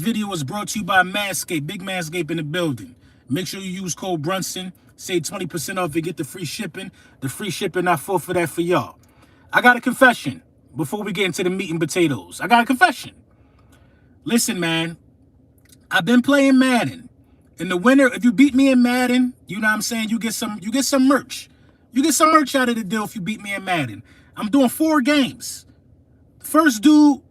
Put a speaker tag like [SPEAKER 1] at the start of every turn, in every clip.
[SPEAKER 1] video is brought to you by Manscaped. Big Manscaped in the building. Make sure you use code Brunson. Save 20% off and get the free shipping. The free shipping, I fought for that for y'all. I got a confession before we get into the meat and potatoes. I got a confession. Listen, man. I've been playing Madden. In the winter, if you beat me in Madden, you know what I'm saying, you get some merch. You get some merch out of the deal if you beat me in Madden. I'm doing 4 games. First dude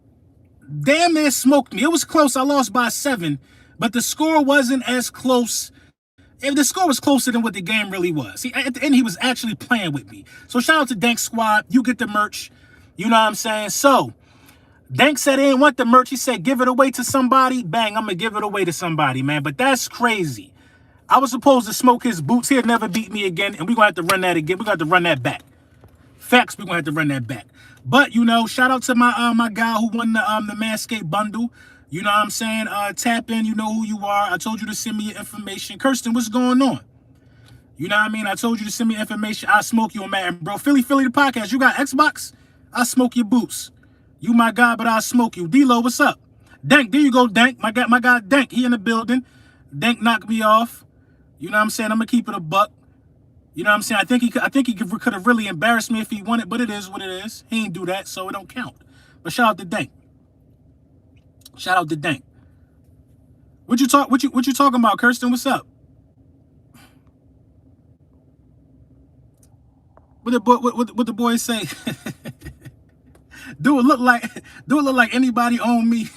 [SPEAKER 1] damn near smoked me. It was close. I lost by 7, but the score wasn't as close. If the score was closer than what the game really was. See, at the end, he was actually playing with me. So shout out to Dank Squad. You get the merch. You know what I'm saying? So Dank said he didn't want the merch. He said, give it away to somebody. Bang, I'm going to give it away to somebody, man. But that's crazy. I was supposed to smoke his boots. He'll never beat me again. And we're going to have to run that again. We're going to have to run that back. Facts, we're going to have to run that back. But, you know, shout out to my guy who won the Manscaped bundle. You know what I'm saying? Tap in. You know who you are. I told you to send me your information. Kirsten, what's going on? You know what I mean? I told you to send me information. I'll smoke you on Madden, bro. Philly the podcast. You got Xbox? I'll smoke your boots. You my guy, but I'll smoke you. D-Lo, what's up? Dank, there you go, Dank. My guy Dank, he in the building. Dank knocked me off. You know what I'm saying? I'm going to keep it a buck. You know what I'm saying? I think he could have really embarrassed me if he wanted, but it is what it is. He ain't do that, so it don't count. But shout out to Dank. Shout out to Dank. What you talking about, Kirsten? What's up? What the boys say? do it look like anybody own me?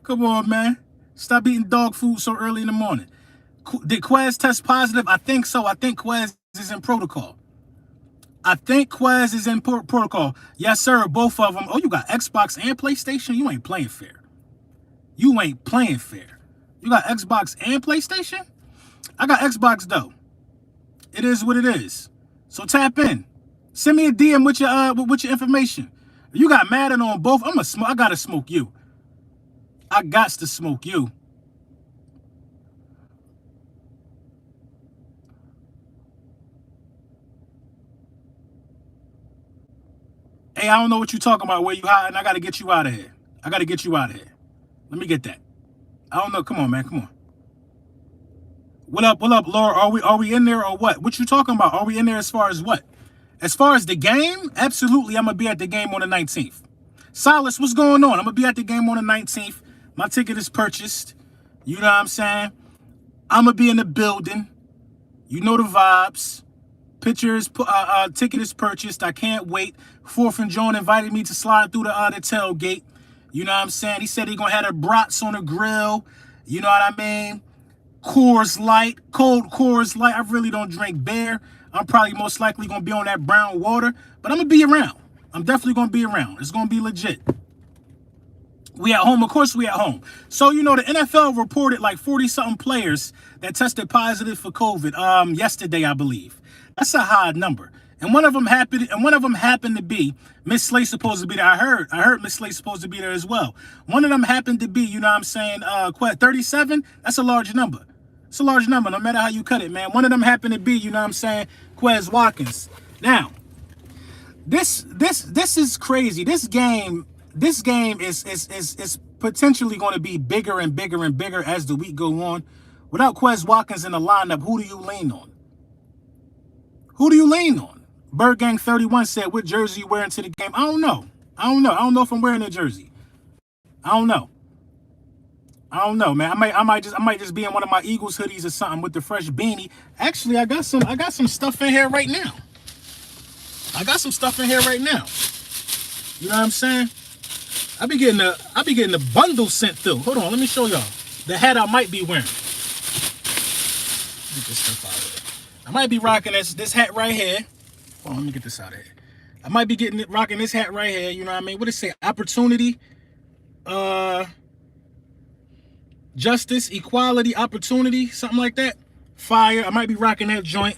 [SPEAKER 1] Come on, man. Stop eating dog food so early in the morning. Did Quez test positive? I think so. I think Quez is in protocol. Yes, sir. Both of them. Oh, you got Xbox and PlayStation? You ain't playing fair. You got Xbox and PlayStation? I got Xbox, though. It is what it is. So tap in. Send me a DM with your information. You got Madden on both. I gotta smoke you. I got to smoke you. Hey, I don't know what you're talking about. Where you hiding? I gotta get you out of here. Let me get that. I don't know. Come on, man. Come on. What up, Laura? Are we in there or what? What you talking about? Are we in there as far as what? As far as the game? Absolutely, I'm gonna be at the game on the 19th. Silas, what's going on? I'm gonna be at the game on the 19th. My ticket is purchased. You know what I'm saying? I'm gonna be in the building. You know the vibes. Pictures, ticket is purchased. I can't wait. Fourth and John invited me to slide through the tailgate. You know what I'm saying? He said he gonna have the brats on the grill. You know what I mean? Coors Light, cold Coors Light. I really don't drink beer. I'm probably most likely gonna be on that brown water, but I'm gonna be around. I'm definitely gonna be around. It's gonna be legit. We at home, of course we at home. So, you know, the NFL reported like 40-something players that tested positive for COVID yesterday, I believe. That's a high number. And one of them happened to be Miss Slay supposed to be there. I heard Miss Slay supposed to be there as well. One of them happened to be, you know what I'm saying, 37. That's a large number. It's a large number, no matter how you cut it, man. One of them happened to be, you know what I'm saying, Quez Watkins. Now, this is crazy. This game is potentially going to be bigger and bigger and bigger as the week go on. Without Quez Watkins in the lineup, who do you lean on? Bird Gang 31 said, what jersey you wearing to the game? I don't know if I'm wearing a jersey. I don't know, man. I might just be in one of my Eagles hoodies or something with the fresh beanie. Actually, I got some stuff in here right now. You know what I'm saying? I be getting the bundle sent through. Hold on, let me show y'all the hat I might be wearing. Get this stuff out of here. I might be rocking this hat right here. Hold on, let me get this out of here. I might be rocking this hat right here. You know what I mean? What does it say? Opportunity, justice, equality, opportunity, something like that. Fire. I might be rocking that joint.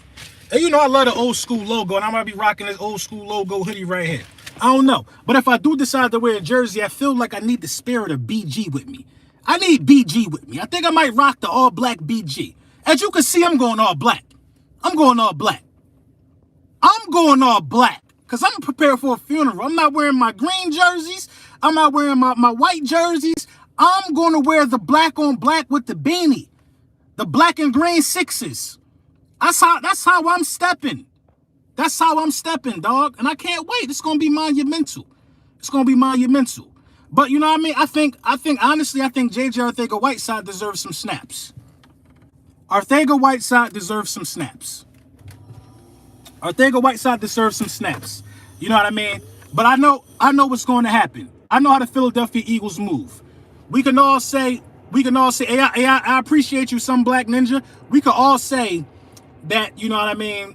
[SPEAKER 1] And you know I love the old school logo, and I might be rocking this old school logo hoodie right here. I don't know. But if I do decide to wear a jersey, I feel like I need the spirit of BG with me. I need BG with me. I think I might rock the all-black BG. As you can see, I'm going all black. Because I'm prepared for a funeral. I'm not wearing my green jerseys. I'm not wearing my white jerseys. I'm going to wear the black on black with the beanie, the black and green sixes. That's how I'm stepping. That's how I'm stepping, dog. And I can't wait. It's going to be monumental. It's going to be monumental. But you know what I mean? I think honestly, I think JJ Arcega-Whiteside deserves some snaps. Arcega-Whiteside deserves some snaps. Arcega-Whiteside deserves some snaps. You know what I mean? But I know what's going to happen. I know how the Philadelphia Eagles move. We can all say, hey, I appreciate you, some black ninja. We could all say that, you know what I mean,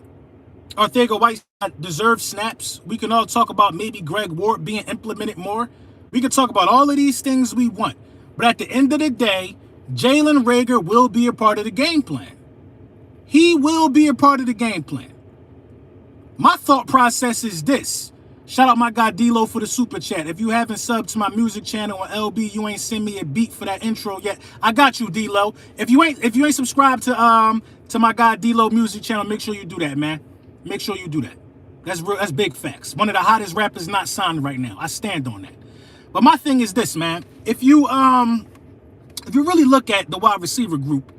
[SPEAKER 1] Arcega-Whiteside deserves snaps. We can all talk about maybe Greg Ward being implemented more. We can talk about all of these things we want. But at the end of the day, Jalen Reagor will be a part of the game plan. He will be a part of the game plan. My thought process is this. Shout out my guy D-Lo for the super chat. If you haven't subbed to my music channel on LB, you ain't send me a beat for that intro yet. I got you, D-Lo. If you ain't subscribed to my guy D-Lo music channel, make sure you do that, man. Make sure you do that. That's real. That's big facts. One of the hottest rappers not signed right now. I stand on that. But my thing is this, man. If you really look at the wide receiver group,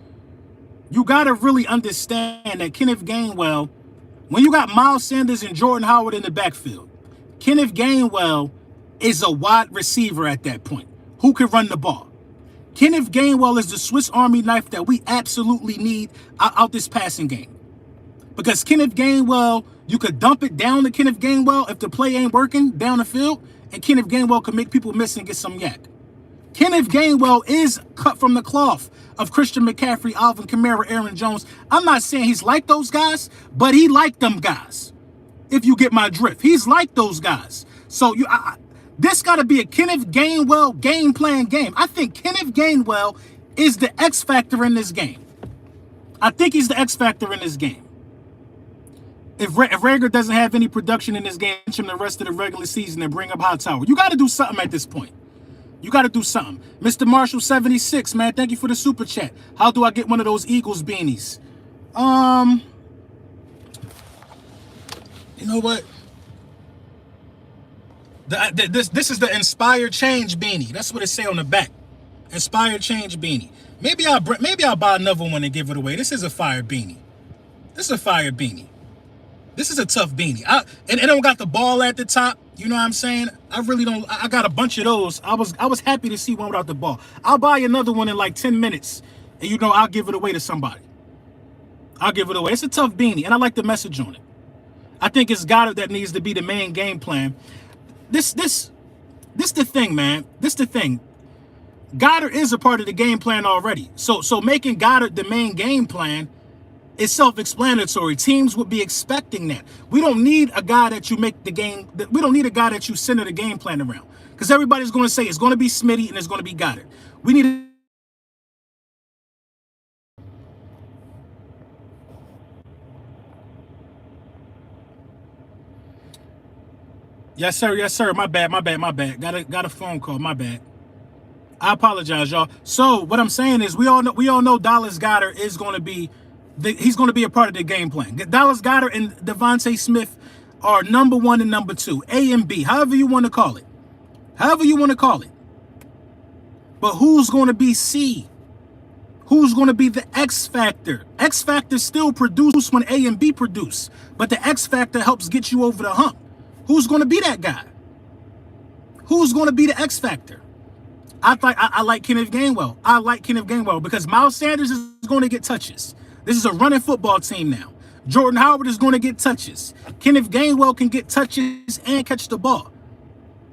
[SPEAKER 1] you gotta really understand that Kenneth Gainwell, when you got Miles Sanders and Jordan Howard in the backfield, Kenneth Gainwell is a wide receiver at that point who can run the ball. Kenneth Gainwell is the Swiss Army knife that we absolutely need out this passing game. Because Kenneth Gainwell, you could dump it down to Kenneth Gainwell if the play ain't working down the field, and Kenneth Gainwell can make people miss and get some yak. Kenneth Gainwell is cut from the cloth of Christian McCaffrey, Alvin Kamara, Aaron Jones. I'm not saying he's like those guys, but he like them guys. If you get my drift, he's like those guys. So this got to be a Kenneth Gainwell game plan game. I think Kenneth Gainwell is the X factor in this game. I think he's the X factor in this game. If Reagor doesn't have any production in this game, bench him the rest of the regular season and bring up Hightower. You got to do something at this point. You got to do something. Mr. Marshall 76, man, thank you for the super chat. How do I get one of those Eagles beanies? You know what? This is the Inspired Change beanie. That's what it say on the back. Inspired Change beanie. Maybe I'll buy another one and give it away. This is a fire beanie. This is a fire beanie. This is a tough beanie. And it don't got the ball at the top. You know what I'm saying? I really don't. I got a bunch of those. I was happy to see one without the ball. I'll buy another one in like 10 minutes. And you know, I'll give it away to somebody. I'll give it away. It's a tough beanie. And I like the message on it. I think it's Goddard that needs to be the main game plan. This the thing, man. This the thing. Goddard is a part of the game plan already. So making Goddard the main game plan is self-explanatory. Teams would be expecting that. We don't need a guy that you make the game. We don't need a guy that you center the game plan around. Because everybody's going to say it's going to be Smitty and it's going to be Goddard. We need Yes, sir. Yes, sir. My bad. Got a phone call. My bad. I apologize, y'all. So what I'm saying is we all know Dallas Goedert is going to be he's going to be a part of the game plan. Dallas Goedert and Devontae Smith are number 1 and number 2, A and B, however you want to call it. However you want to call it. But who's going to be C? Who's going to be the X factor? X factor still produce when A and B produce, but the X factor helps get you over the hump. Who's going to be that guy? Who's going to be the X factor? I like Kenneth Gainwell. I like Kenneth Gainwell because Miles Sanders is going to get touches. This is a running football team now. Jordan Howard is going to get touches. Kenneth Gainwell can get touches and catch the ball.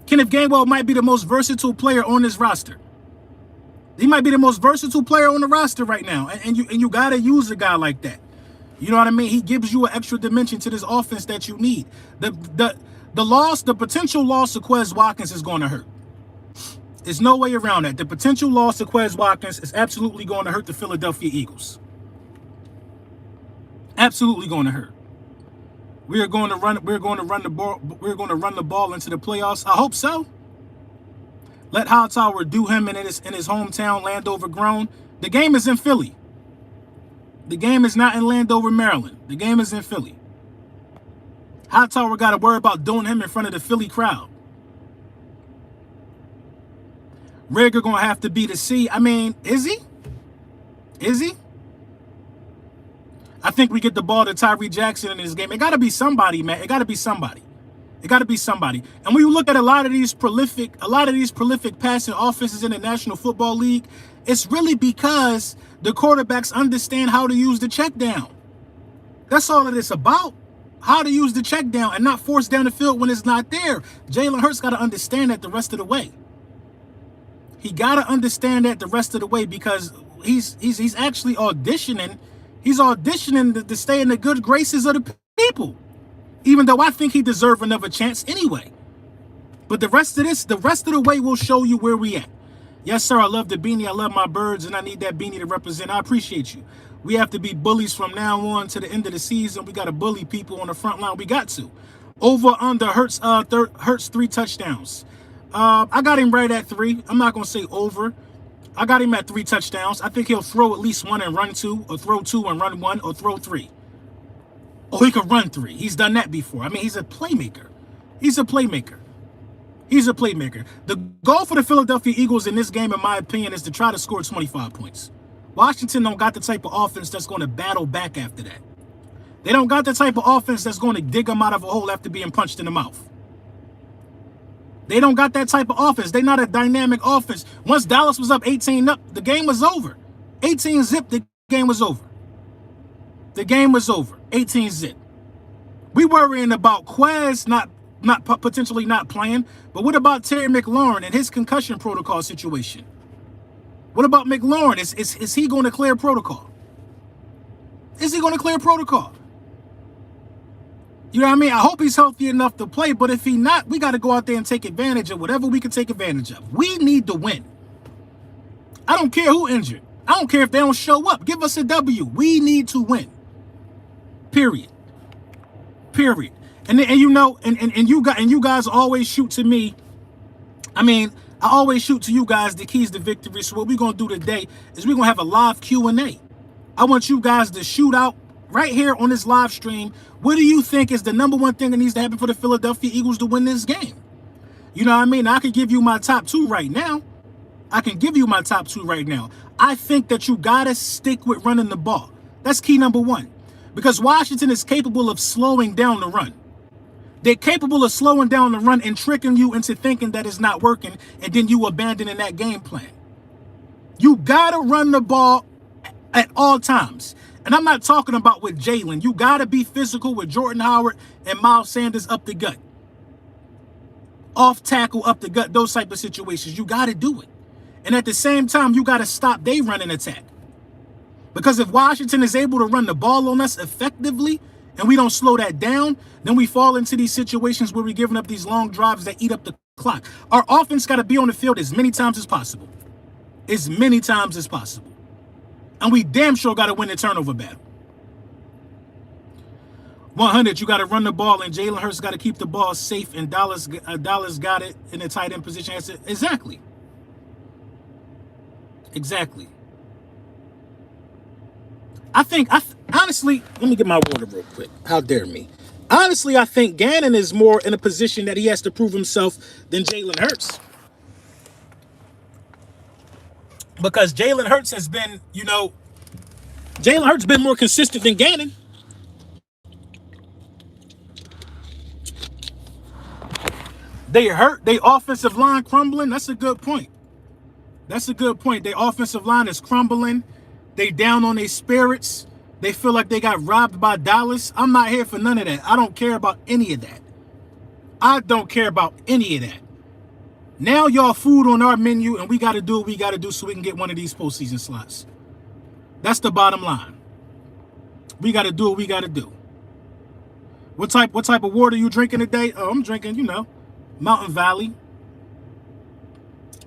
[SPEAKER 1] Kenneth Gainwell might be the most versatile player on this roster. He might be the most versatile player on the roster right now. And you got to use a guy like that. You know what I mean? He gives you an extra dimension to this offense that you need. The potential loss of Quez Watkins is going to hurt. There's no way around that. The potential loss of Quez Watkins is absolutely going to hurt the Philadelphia Eagles. Absolutely going to hurt. We're going to run the ball into the playoffs. I hope so. Let Hightower do him in his hometown, Landover grown. The game is in Philly. The game is not in Landover, Maryland. The game is in Philly. Hightower got to worry about doing him in front of the Philly crowd. Rager gonna have to be the C. I mean, is he? Is he? I think we get the ball to Tyree Jackson in this game. It got to be somebody, man. It got to be somebody. It got to be somebody. And when you look at a lot of these prolific passing offenses in the National Football League, it's really because the quarterbacks understand how to use the check down. That's all it is about. How to use the check down and not force down the field when it's not there. Jalen Hurts got to understand that the rest of the way. He got to understand that the rest of the way because he's actually auditioning. He's auditioning to stay in the good graces of the people. Even though I think he deserves another chance anyway. But the rest of the way will show you where we at. Yes, sir, I love the beanie. I love my birds, and I need that beanie to represent. I appreciate you. We have to be bullies from now on to the end of the season. We got to bully people on the front line. We got to. Over under Hurts 3 touchdowns. I got him right at 3. I'm not going to say over. I got him at 3 touchdowns. I think he'll throw at least 1 and run 2, or throw 2 and run 1, or throw 3. Or he could run 3. He's done that before. I mean, he's a playmaker. He's a playmaker. He's a playmaker. The goal for the Philadelphia Eagles in this game, in my opinion, is to try to score 25 points. Washington don't got the type of offense that's going to battle back after that. They don't got the type of offense that's going to dig them out of a hole after being punched in the mouth. They don't got that type of offense. They're not a dynamic offense. Once Dallas was up 18-0, the game was over. 18-0, the game was over. The game was over. 18-0. We worrying about Quez potentially not playing, but what about Terry McLaurin and his concussion protocol situation? What about McLaurin? Is he going to clear protocol? Is he going to clear protocol? You know what I mean? I hope he's healthy enough to play, but if he not, we got to go out there and take advantage of whatever we can take advantage of. We need to win. I don't care who injured. I don't care if they don't show up. Give us a W. We need to win. Period. Period. And you know, and you guys always shoot to me. I mean, I always shoot to you guys the keys to victory. So what we're gonna do today is we're gonna have a live Q&A. I want you guys to shoot out right here on this live stream. What do you think is the #1 thing that needs to happen for the Philadelphia Eagles to win this game? You know what I mean? I could give you my top 2 right now. I can give you my top 2 right now. I think that you gotta stick with running the ball. That's key #1. Because Washington is capable of slowing down the run. They're capable of slowing down the run and tricking you into thinking that it's not working, and then you abandoning that game plan. You gotta run the ball at all times. And I'm not talking about with Jalen. You gotta be physical with Jordan Howard and Miles Sanders up the gut. Off tackle, up the gut, those type of situations. You gotta do it. And at the same time, you gotta stop their running attack. Because if Washington is able to run the ball on us effectively, and we don't slow that down, then we fall into these situations where we're giving up these long drives that eat up the clock. Our offense got to be on the field as many times as possible. As many times as possible. And we damn sure got to win the turnover battle. 100, you got to run the ball, and Jalen Hurts got to keep the ball safe, and Dallas got it in the tight end position. Exactly. Exactly. Honestly, let me get my water real quick. How dare me? Honestly, I think Gannon is more in a position that he has to prove himself than Jalen Hurts. Because Jalen Hurts has been, Jalen Hurts been more consistent than Gannon. They hurt. Their offensive line crumbling. That's a good point. That's a good point. Their offensive line is crumbling. They down on their spirits. They feel like they got robbed by Dallas. I'm not here for none of that. I don't care about any of that. I don't care about any of that. Now y'all food on our menu, and we got to do what we got to do so we can get one of these postseason slots. That's the bottom line. We got to do what we got to do. What type of water you drinking today? Oh, I'm drinking, Mountain Valley.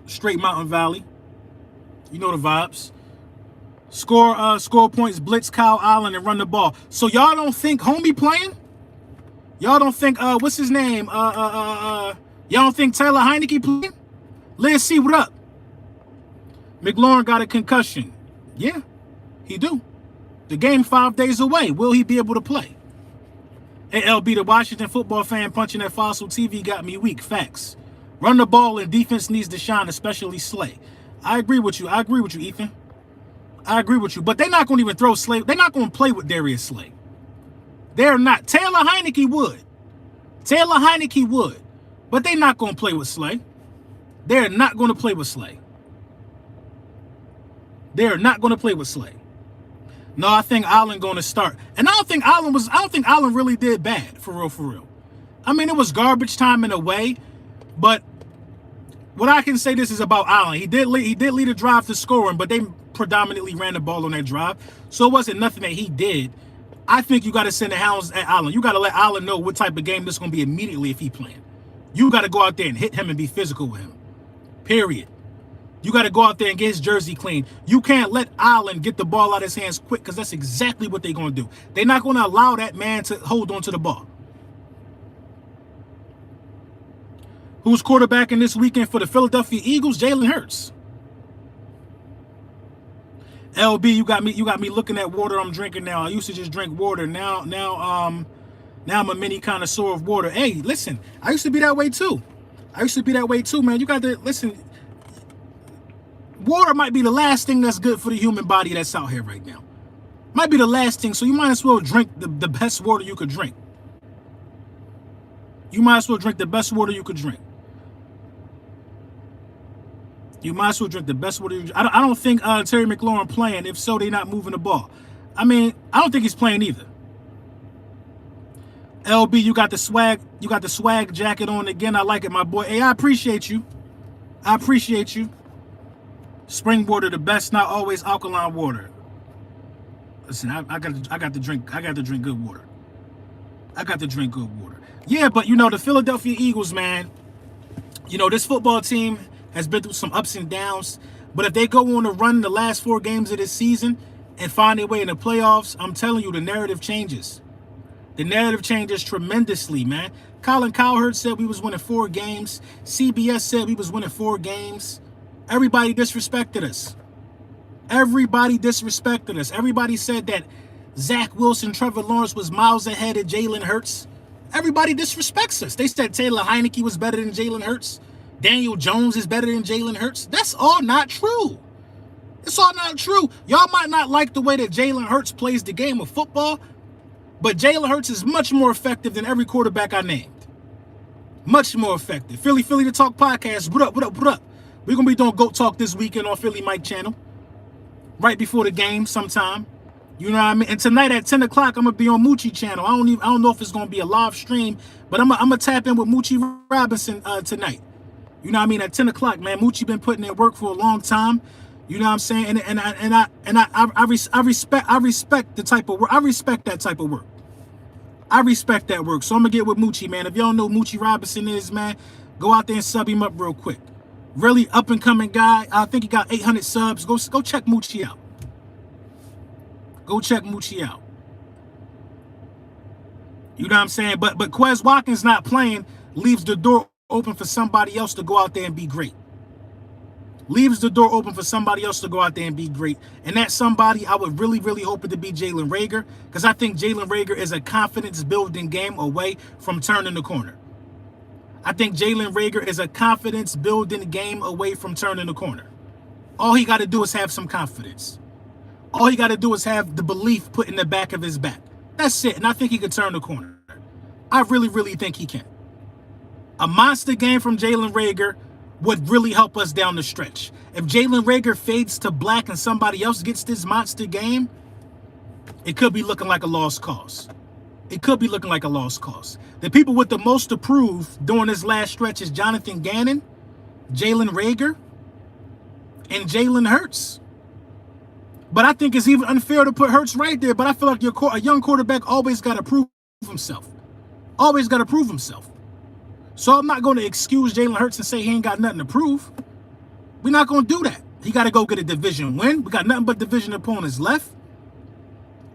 [SPEAKER 1] Straight Mountain Valley. You know the vibes. Score points, blitz Kyle Allen, and run the ball. So y'all don't think Homie playing? Y'all don't think what's his name? Y'all don't think Taylor Heineke playing? Let's see what up. McLaurin got a concussion. Yeah, he do. The game 5 days away. Will he be able to play? ALB, the Washington football fan punching that fossil TV got me weak. Facts. Run the ball and defense needs to shine, especially Slay. I agree with you. I agree with you, Ethan. I agree with you. But they're not going to even throw Slay. They're not going to play with Darius Slay. They're not. Taylor Heineke would. Taylor Heineke would. But they're not going to play with Slay. They're not going to play with Slay. They're not going to play with Slay. No, I think Allen going to start. And I don't think Allen really did bad, for real, for real. I mean, it was garbage time in a way, but what I can say this is about Allen. He did lead a drive to scoring, but they predominantly ran the ball on that drive. So it wasn't nothing that he did. I think you got to send the hounds at Allen. You got to let Allen know what type of game this is going to be immediately if he playing. You got to go out there and hit him and be physical with him. Period. You got to go out there and get his jersey clean. You can't let Allen get the ball out of his hands quick because that's exactly what they're going to do. They're not going to allow that man to hold on to the ball. Who's quarterbacking this weekend for the Philadelphia Eagles? Jalen Hurts. LB, you got me looking at water I'm drinking now. I used to just drink water. Now I'm a mini connoisseur of water. Hey, listen, I used to be that way too. Man. You got to listen. Water might be the last thing that's good for the human body that's out here right now. Might be the last thing, so you might as well drink the best water you could drink. You might as well drink the best water you could drink. You might as well drink the best water. I don't think Terry McLaurin playing. If so, they're not moving the ball. I mean, I don't think he's playing either. LB, you got the swag. You got the swag jacket on again. I like it, my boy. Hey, I appreciate you. I appreciate you. Spring water, the best, not always alkaline water. Listen, I got to drink good water. I got to drink good water. Yeah, but you know, the Philadelphia Eagles, man, you know, this football team has been through some ups and downs. But if they go on a run the last 4 games of this season and find their way in the playoffs, I'm telling you, the narrative changes. The narrative changes tremendously, man. Colin Cowherd said we was winning 4 games. CBS said we was winning 4 games. Everybody disrespected us. Everybody disrespected us. Everybody said that Zach Wilson, Trevor Lawrence was miles ahead of Jalen Hurts. Everybody disrespects us. They said Taylor Heineke was better than Jalen Hurts. Daniel Jones is better than Jalen Hurts. That's all not true. It's all not true. Y'all might not like the way that Jalen Hurts plays the game of football, but Jalen Hurts is much more effective than every quarterback I named. Much more effective. Philly to Talk podcast. What up? We're going to be doing GOAT Talk this weekend on Philly Mike channel. Right before the game sometime. You know what I mean? And tonight at 10 o'clock, I'm going to be on Moochie channel. I don't know if it's going to be a live stream, but I'm going to tap in with Moochie Robinson tonight. You know what I mean? At 10 o'clock, man. Moochie been putting in work for a long time. You know what I'm saying? And I respect the type of work. I respect that type of work. I respect that work. So I'm going to get with Moochie, man. If y'all know who Moochie Robinson is, man, go out there and sub him up real quick. Really up and coming guy. I think he got 800 subs. Go check Moochie out. Go check Moochie out. You know what I'm saying? But Quez Watkins not playing leaves the door open for somebody else to go out there and be great. Leaves the door open for somebody else to go out there and be great. And that somebody, I would really, really hope it to be Jalen Reagor, because I think Jalen Reagor is a confidence-building game away from turning the corner. I think Jalen Reagor is a confidence-building game away from turning the corner. All he got to do is have some confidence. All he got to do is have the belief put in the back of his back. That's it. And I think he could turn the corner. I really, really think he can. A monster game from Jalen Reagor would really help us down the stretch. If Jalen Reagor fades to black and somebody else gets this monster game, it could be looking like a lost cause. It could be looking like a lost cause. The people with the most to prove during this last stretch is Jonathan Gannon, Jalen Reagor, and Jalen Hurts. But I think it's even unfair to put Hurts right there. But I feel like a young quarterback always got to prove himself. Always got to prove himself. So I'm not going to excuse Jalen Hurts and say he ain't got nothing to prove. We're not going to do that. He got to go get a division win. We got nothing but division opponents left.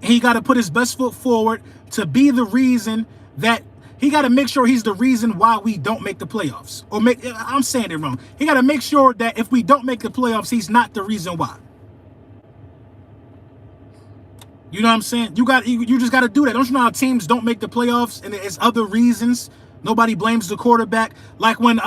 [SPEAKER 1] And he got to put his best foot forward to be the reason that he got to make sure he's the reason why we don't make the playoffs. I'm saying it wrong. He got to make sure that if we don't make the playoffs, he's not the reason why. You know what I'm saying? You just got to do that. Don't you know how teams don't make the playoffs and it's other reasons? Nobody blames the quarterback. Like when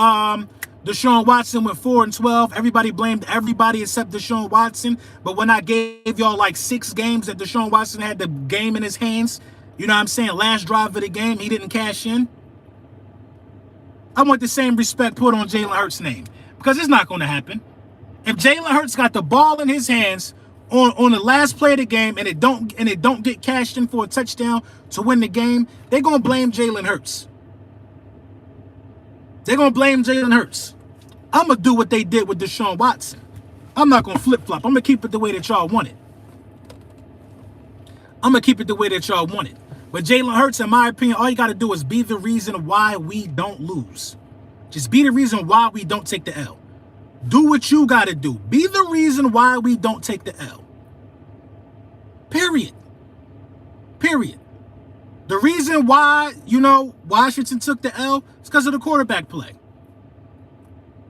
[SPEAKER 1] Deshaun Watson went 4-12. Everybody blamed everybody except Deshaun Watson. But when I gave y'all like 6 games that Deshaun Watson had the game in his hands, you know what I'm saying? Last drive of the game, he didn't cash in. I want the same respect put on Jalen Hurts' name, because it's not going to happen. If Jalen Hurts got the ball in his hands on the last play of the game and it don't get cashed in for a touchdown to win the game, they're going to blame Jalen Hurts. They're going to blame Jalen Hurts. I'm going to do what they did with Deshaun Watson. I'm not going to flip-flop. I'm going to keep it the way that y'all want it. I'm going to keep it the way that y'all want it. But Jalen Hurts, in my opinion, all you got to do is be the reason why we don't lose. Just be the reason why we don't take the L. Do what you got to do. Be the reason why we don't take the L. Period. Period. The reason why, Washington took the L is because of the quarterback play.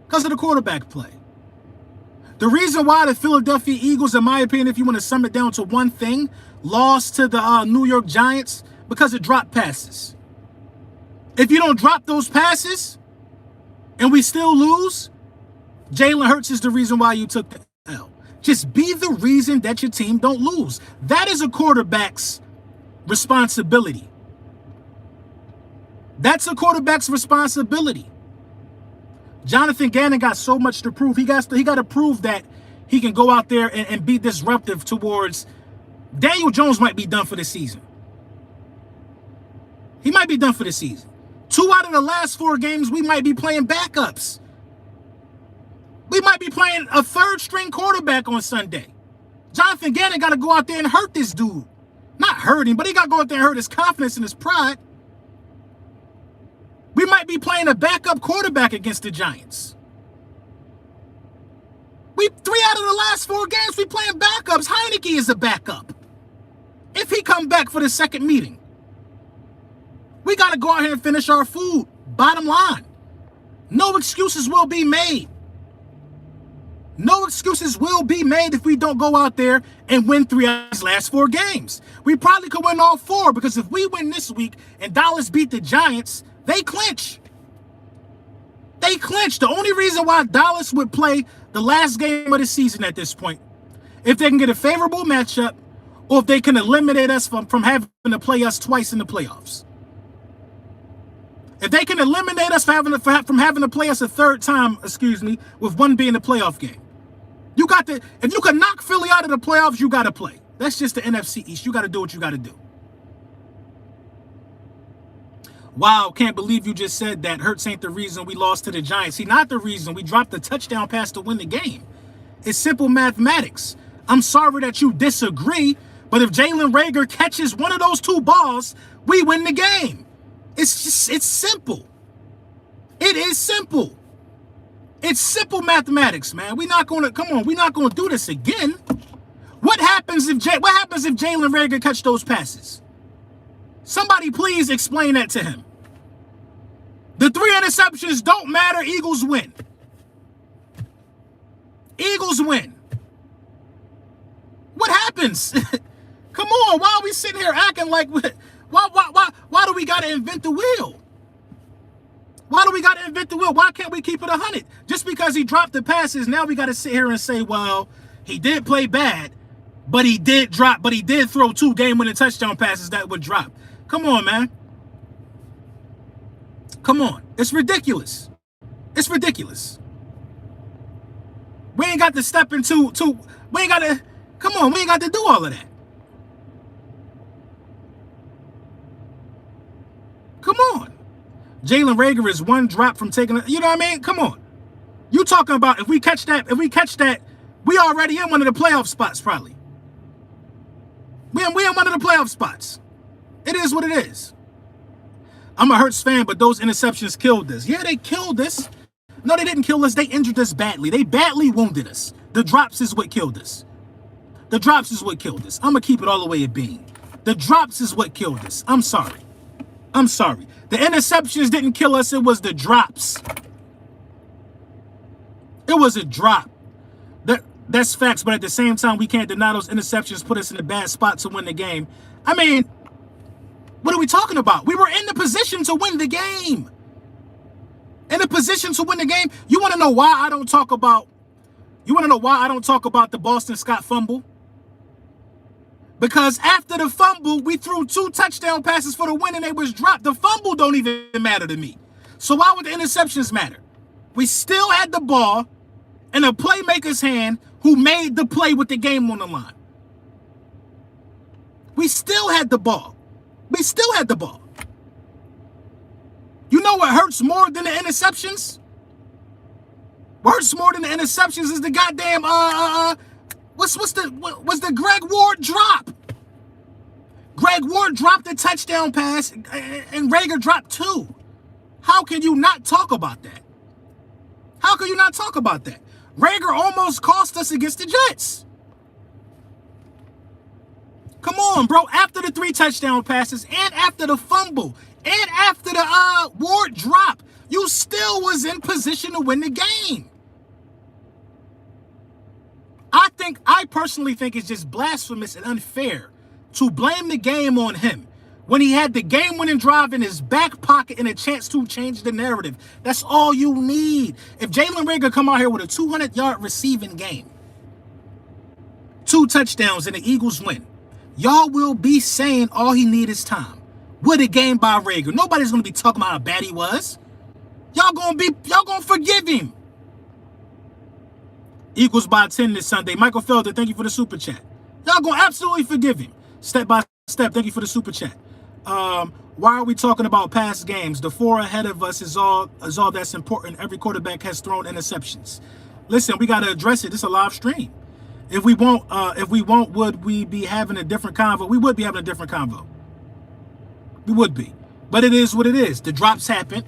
[SPEAKER 1] Because of the quarterback play. The reason why the Philadelphia Eagles, in my opinion, if you want to sum it down to one thing, lost to the New York Giants, because of drop passes. If you don't drop those passes and we still lose, Jalen Hurts is the reason why you took the L. Just be the reason that your team don't lose. That is a quarterback's responsibility. That's a quarterback's responsibility. Jonathan Gannon got so much to prove. He got to prove that he can go out there and be disruptive towards. Daniel Jones might be done for the season. He might be done for the season. 2 out of the last 4 games, we might be playing backups. We might be playing a 3rd-string quarterback on Sunday. Jonathan Gannon got to go out there and hurt this dude. Not hurt him, but he got to go out there and hurt his confidence and his pride. We might be playing a backup quarterback against the Giants. 3 out of the last 4 games, we playing backups. Heineke is a backup. If he come back for the second meeting, we got to go out here and finish our food. Bottom line. No excuses will be made. No excuses will be made if we don't go out there and win 3 out of these last 4 games. We probably could win all 4, because if we win this week and Dallas beat the Giants, they clinch. They clinch. The only reason why Dallas would play the last game of the season at this point, if they can get a favorable matchup, or if they can eliminate us from having to play us twice in the playoffs. If they can eliminate us from having to play us a 3rd time, with 1 being the playoff game. If you can knock Philly out of the playoffs, you got to play. That's just the NFC East. You got to do what you got to do. Wow, can't believe you just said that. Hurts ain't the reason we lost to the Giants. He not the reason. We dropped the touchdown pass to win the game. It's simple mathematics. I'm sorry that you disagree, but if Jalen Reagor catches one of those 2 balls, we win the game. It's simple. It is simple. It's simple mathematics, man. We're not going to do this again. What happens if Jalen Reagor catch those passes? Somebody please explain that to him. The 3 interceptions don't matter. Eagles win. Eagles win. What happens? Come on, why are we sitting here acting like why do we got to invent the wheel? Why do we got to invent the wheel? Why can't we keep it 100? Just because he dropped the passes, now we got to sit here and say, well, he did play bad, but he did throw 2 game-winning touchdown passes that would drop. Come on, man. Come on. It's ridiculous. It's ridiculous. We ain't got to step into we ain't got to, come on, we ain't got to do all of that. Come on. Jalen Reagor is 1 drop from taking it. You know what I mean? Come on. You talking about if we catch that, we already in one of the playoff spots, probably. We in one of the playoff spots. It is what it is. I'm a Hurts fan, but those interceptions killed us. Yeah, they killed us. No, they didn't kill us. They injured us badly. They badly wounded us. The drops is what killed us. The drops is what killed us. I'm going to keep it all the way at being. The drops is what killed us. I'm sorry. I'm sorry. The interceptions didn't kill us. It was the drops. It was a drop. That's facts, but at the same time, we can't deny those interceptions put us in a bad spot to win the game. I mean, what are we talking about? We were in the position to win the game. in a position to win the game. You want to know why I don't talk about? You want to know why I don't talk about the Boston Scott fumble? Because after the fumble, we threw 2 touchdown passes for the win and they was dropped. The fumble don't even matter to me. So why would the interceptions matter? We still had the ball in a playmaker's hand who made the play with the game on the line. We still had the ball. We still had the ball. You know what hurts more than the interceptions? What hurts more than the interceptions is the goddamn what's the Greg Ward drop? Greg Ward dropped a touchdown pass and Rager dropped 2. How can you not talk about that? How can you not talk about that? Rager almost cost us against the Jets. Come on, bro. After the 3 touchdown passes and after the fumble and after the Ward drop, you still was in position to win the game. I personally think it's just blasphemous and unfair to blame the game on him when he had the game-winning drive in his back pocket and a chance to change the narrative. That's all you need. If Jalen Rager come out here with a 200-yard receiving game, 2 touchdowns and the Eagles win, y'all will be saying all he need is time. What a game by Rager. Nobody's going to be talking about how bad he was. Y'all going to forgive him. Eagles by 10 this Sunday. Michael Felder, thank you for the super chat. Y'all going to absolutely forgive him. Step by step, thank you for the super chat. Why are we talking about past games? The 4 ahead of us is all that's important. Every quarterback has thrown interceptions. Listen, we got to address it. It's a live stream. If we won't, would we be having a different convo? We would be having a different convo. We would be. But it is what it is. The drops happened.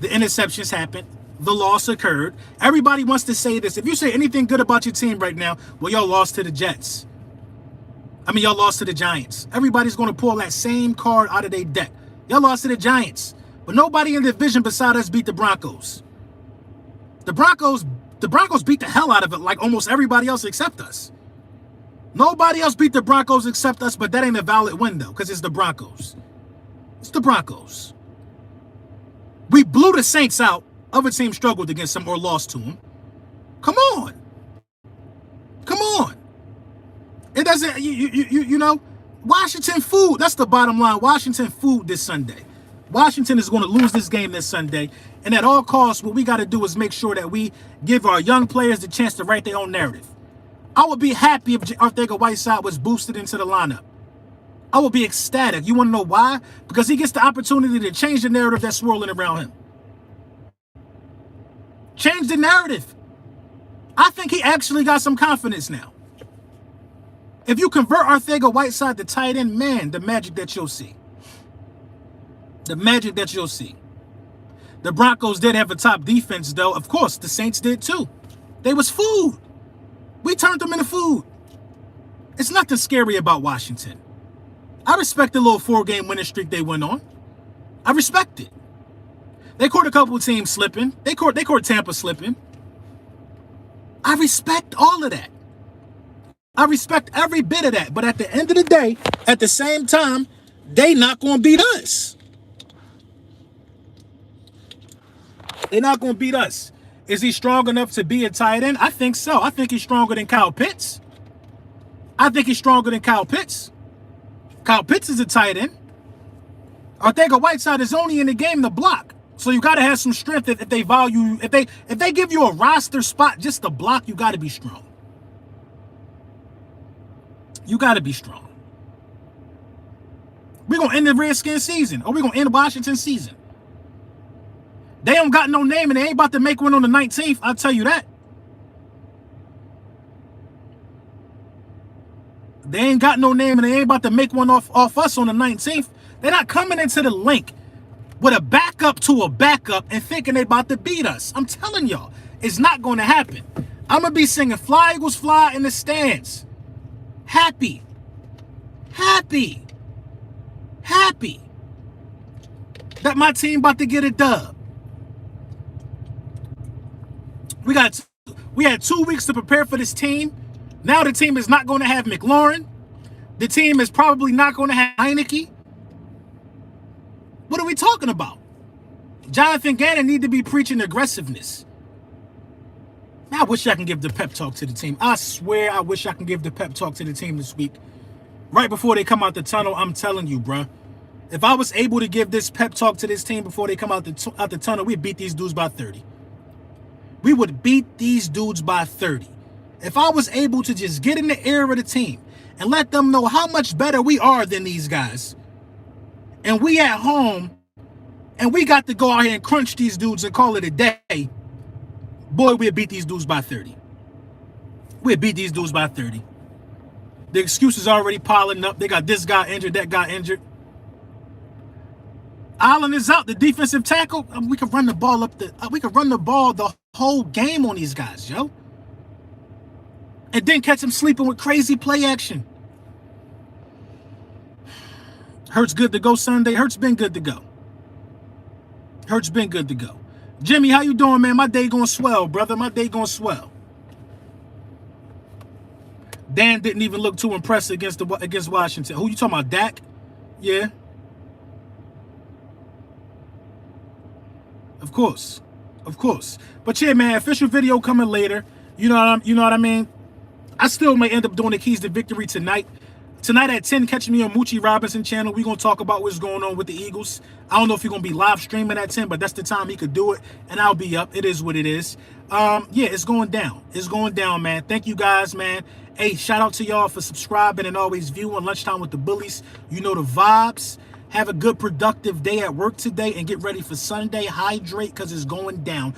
[SPEAKER 1] The interceptions happened. The loss occurred. Everybody wants to say this. If you say anything good about your team right now, well, y'all lost to the Jets. Y'all lost to the Giants. Everybody's going to pull that same card out of their deck. Y'all lost to the Giants. But nobody in the division beside us beat the Broncos. The Broncos beat the hell out of it like almost everybody else except us. Nobody else beat the Broncos except us, but that ain't a valid win, though, because it's the Broncos. It's the Broncos. We blew the Saints out. Other teams struggled against them or lost to them. Come on. Come on. It doesn't, you know, Washington food. That's the bottom line. Washington food this Sunday. Washington is going to lose this game this Sunday. And at all costs, what we got to do is make sure that we give our young players the chance to write their own narrative. I would be happy if Arcega-Whiteside was boosted into the lineup. I would be ecstatic. You want to know why? Because he gets the opportunity to change the narrative that's swirling around him. Change the narrative. I think he actually got some confidence now. If you convert Arcega-Whiteside to tight end, man, the magic that you'll see. The magic that you'll see. The Broncos did have a top defense, though. Of course, the Saints did, too. They was food. We turned them into food. It's nothing scary about Washington. I respect the little 4-game winning streak they went on. I respect it. They caught a couple of teams slipping. They caught Tampa slipping. I respect all of that. I respect every bit of that. But at the end of the day, at the same time, they not going to beat us. They're not going to beat us. Is he strong enough to be a tight end? I think so. I think he's stronger than Kyle Pitts. I think he's stronger than Kyle Pitts. Kyle Pitts is a tight end. Arcega-Whiteside is only in the game to block. So you got to have some strength if they value, if they give you a roster spot just to block, you got to be strong. You got to be strong. We're going to end the Redskins season, or we're going to end Washington season. They don't got no name, and they ain't about to make one on the 19th. I'll tell you that. They ain't got no name, and they ain't about to make one off us on the 19th. They're not coming into the link with a backup to a backup and thinking they about to beat us. I'm telling y'all, it's not going to happen. I'm going to be singing Fly, Eagles, Fly in the stands. Happy. Happy. Happy that my team about to get a dub. We had 2 weeks to prepare for this team. Now the team is not going to have McLaurin. The team is probably not going to have Heineke. What are we talking about? Jonathan Gannon need to be preaching aggressiveness. I wish I can give the pep talk to the team. I swear I wish I can give the pep talk to the team this week. Right before they come out the tunnel, I'm telling you, bruh. If I was able to give this pep talk to this team before they come out the tunnel, we'd beat these dudes by 30. We would beat these dudes by 30. If I was able to just get in the ear of the team and let them know how much better we are than these guys, and we at home, and we got to go out here and crunch these dudes and call it a day, boy, we'd beat these dudes by 30. We'd beat these dudes by 30. The excuses already piling up. They got this guy injured, that guy injured. Allen is out, the defensive tackle. We could run the ball we could run the ball the whole game on these guys, yo. And then catch them sleeping with crazy play action. Hurts good to go Sunday. Hurts been good to go. Hurts been good to go. Jimmy, how you doing, man? My day gonna swell, brother. My day gonna swell. Dan didn't even look too impressed against Washington. Who you talking about, Dak? Yeah. Of course. Of course. But yeah, man, official video coming later. You know what I mean? I still may end up doing the keys to victory tonight. Tonight at 10, catch me on Moochie Robinson channel. We're going to talk about what's going on with the Eagles. I don't know if you're going to be live streaming at 10, but that's the time he could do it, and I'll be up. It is what it is. Yeah, it's going down. It's going down, man. Thank you guys, man. Hey, shout out to y'all for subscribing and always viewing Lunchtime with the Bullies. You know the vibes. Have a good, productive day at work today and get ready for Sunday. Hydrate because it's going down.